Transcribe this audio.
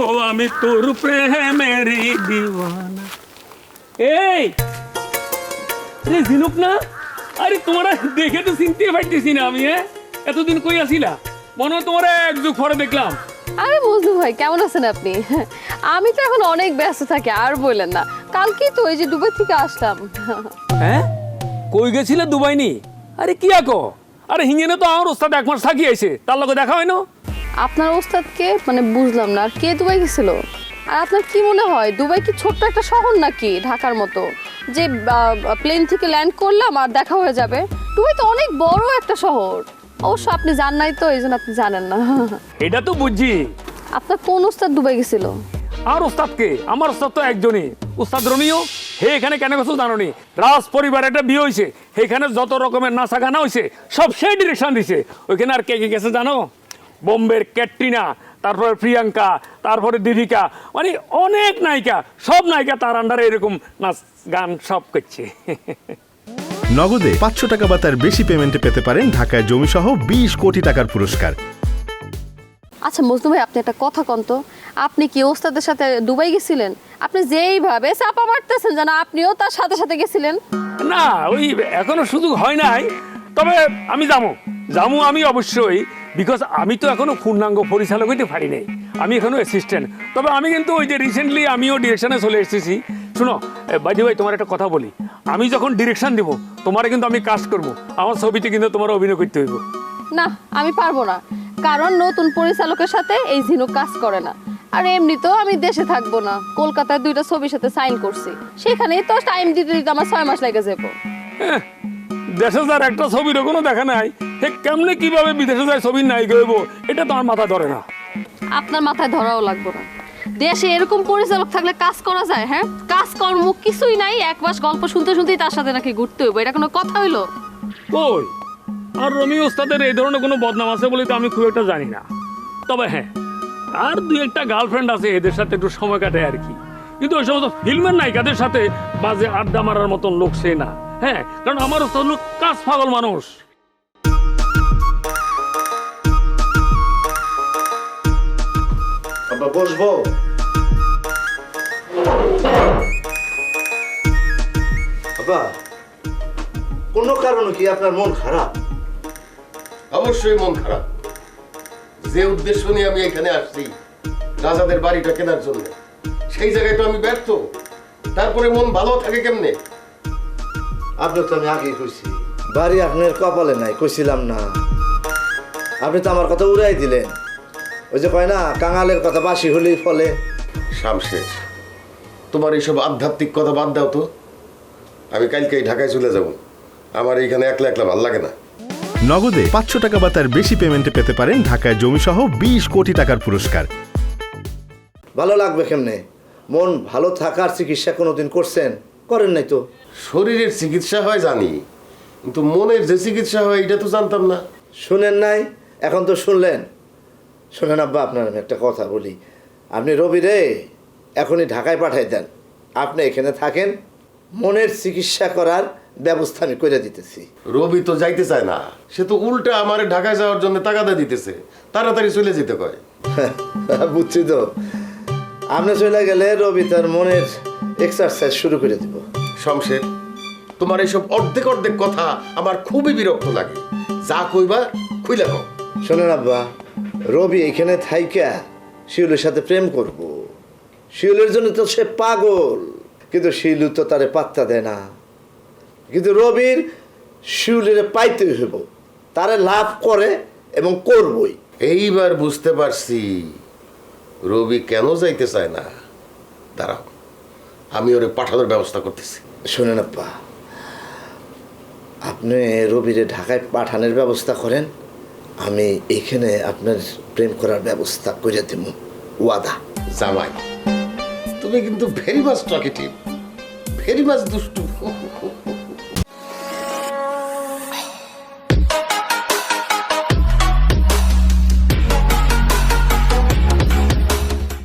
ও আমি তোর প্রেমেরই দিওয়ানা। এই রে ঝিনুক না, আরে তোমরা দেখে তো চিনতে পারতেছি না আমি। এতদিন কই আসিলা? মনে হয় তোমরা এক যুগ পরে দেখলাম। আরে মজনু ভাই, কেমন আছেন আপনি? আমি তো এখন অনেক ব্যস্ত থাকি, আর বললেন না। কালকে তো এই যে দুবাই থেকে আসলাম। হ্যাঁ, কই গেছিলে দুবাই নি? আরে কি আকো? আরে হিঙ্গেনে তো আমার ওস্তাদ এক মাস থাকি আইছে, তার লগে দেখা হয় না? আপনার ওস্তাদকে মানে বুঝলাম না, আর কে দুবাই গেছিল? আর আপনার কি মনে হয় দুবাই কি ছোট্ট একটা শহর নাকি ঢাকার মতো, যে প্লেন থেকে ল্যান্ড করলাম আর দেখা হয়ে যাবে? দুবাই তো অনেক বড় একটা শহর। অবশ্য আপনি জান নাই তো, এই জন্য আপনি জানেন না। এটা তো বুঝছি। আপনার কোন ওস্তাদ দুবাই গেছিল? আর ওস্তাদকে? আমার ওস্তাদ তো একজনই, ওস্তাদ রনিও। হে এখানে কেন গেছো জানো নি? রাজ পরিবার একটা বিয়ে হয়েছে, এখানে যত রকমের নাচা গানা হয়েছে সব সেই ডিরেকশন দিছে। ওইখানে আর কে কে গেছে জানো? বোম্বের ক্যাটরিনা, তারপরে প্রিয়াঙ্কা, তারপরে দীপিকা, মানে অনেক নায়িকা, সব নায়িকা তার আন্ডারে এরকম নাচ গান সব করছে। নগদে 500 টাকা বা তার বেশি পেমেন্টে পেতে পারেন ঢাকায় জমিসহ 20 কোটি টাকার পুরস্কার। আচ্ছা মজনু ভাই, আপনি একটা কথা কন তো, আপনি কি ওস্তাদের সাথে দুবাই গেছিলেন? আপনি যেইভাবে চাপা মারতেছেন যেন আপনিও তার সাথে সাথে গেছিলেন। না, ওই এখনো সুযোগ হয় নাই, তবে আমি যাবো আমি অবশ্যই, বিকজ আমি তো এখনো পূর্ণাঙ্গ পরিচালক হইতে পারি নাই, আমি এখনো অ্যাসিস্ট্যান্ট। তবে আমি কিন্তু ওই যে রিসেন্টলি আমিও ডিরেকশনে চলে এসেছি। শুনো বাইদি ভাই, তোমার একটা কথা বলি, আমি যখন ডিরেকশন দিব তোমারে কিন্তু আমি কাজ করব, আমার ছবিতে কিন্তু তোমার অভিনয় করতে হইব। না, আমি পারবো না, কারণ নতুন পরিচালকের সাথে এই ঝিনুক কাজ করে না। আর এমনিতেও আমি দেশে থাকবো না, কলকাতায় 2টা ছবির সাথে সাইন করছি, সেখানেই তো টাইম দিতে দিতে আমার 6 মাস লেগে যাবো। দেশে যার একটা ছবির কোনো দেখা নাই, হে কেমনে কিভাবে বিদেশে যায় ছবির নায়িকা হইব, এটা তো আমার মাথা ধরে না। আপনার মাথায় ধরাও লাগবে না, দেশে এরকম পরিচালক থাকলে কাজ করা যায়? হ্যাঁ, কাজকর্ম কিছুই নাই, 1 মাস গল্প শুনতে শুনতেই তার সাথে নাকি ঘুরতে হইব, এটা কোনো কথা হইলো? কই, আর রমি ওস্তাদের এই ধরনের কোনো বদনাম আছে বলে তো আমি খুব একটা জানি না। তবে হ্যাঁ, আর 2-1টা গার্লফ্রেন্ড আছে, এদের সাথে একটু সময় কাটে আর কি। কিন্তু ওই সমস্ত ফিল্মের নায়িকাদের সাথে বাজে আড্ডা মারার মতন লোক সে না। হ্যাঁ, কারণ আমার ওস্তাদ লোক কাজ পাগল মানুষ। আমরা বসবো? বাবা, কোনো কারণে কি আপনার মন খারাপ? অবশ্যই মন খারাপ। যে উদ্দেশ্য নিয়ে আমি এখানে আসছি, রাজাদের বাড়িটা কেনার জন্য, সেই জায়গায় তো আমি ব্যর্থ। তারপরে মন ভালো থাকে কেমনে? আপনি তো আমি আগেই কইছি, বাড়ি আপনার কপালে নাই, কইছিলাম না? আপনি তো আমার কথা উড়াই দিলেন। ওই যে কয় না, কাঙালের কথা বাসি হলেই ফলে। শামশের, তোমার এইসব আধ্যাত্মিক কথা বাদ দাও তো। আমি কালকেই ঢাকায় চলে যাব, আমার এইখানে একলা একলা ভাল লাগে না। নগদে 500 টাকা বা তার বেশি পেমেন্টে পেতে পারেন ঢাকায় জমিসহ 20 কোটি টাকার পুরস্কার। ভালো লাগবে কেমনে? মন ভালো থাকার চিকিৎসা কোনোদিন করছেন? করেন নাই তো? শরীরের চিকিৎসা হয় জানি, কিন্তু মনের যে চিকিৎসা হয় এটা তো জানতাম না। শুনেন নাই? এখন তো শুনলেন। শোনেন আব্বা, আপনার আমি একটা কথা বলি। আপনি রবি রে এখনই ঢাকায় পাঠাই দেন, আপনি এখানে থাকেন, মনের চিকিৎসা করার ব্যবস্থা আমি করে দিতেছি। রবি তো যাইতে চায় না, সে তো উল্টা আমারে ঢাকায় যাওয়ার জন্য তাগাদা দিতেছে, তাড়াতাড়ি চলে যেতে কয়। বুঝছি তো, আপনি চলে গেলে রবি তার মনের এক্সারসাইজ শুরু করে দিব। শমশের, তোমার এইসব অর্ধেক অর্ধেক কথা আমার খুবই বিরক্ত লাগে। যা কইবা খুইলা কও। শোনেন আব্বা, রবি এখানে থাইকা শিউলের সাথে প্রেম করব। শিউলের জন্য তো সে পাগল, কিন্তু শিউলু তো তারে পাত্তা দেয় না। কিন্তু রবির শিউলের পাইতে হইব, তারে লাভ করে এবং করবই। এইবার বুঝতে পারছি রবি কেন যাইতে চায় না। দাঁড়াও, আমি ওরে পাঠানোর ব্যবস্থা করতেছি। শোনেন আব্বা, আপনি রবিরে ঢাকায় পাঠানোর ব্যবস্থা করেন, আমি এখানে আপনার প্রেম করার ব্যবস্থা করে দেব। ওয়াদা। জামাই, তুমি কিন্তু very much talkative, very much দুষ্টু।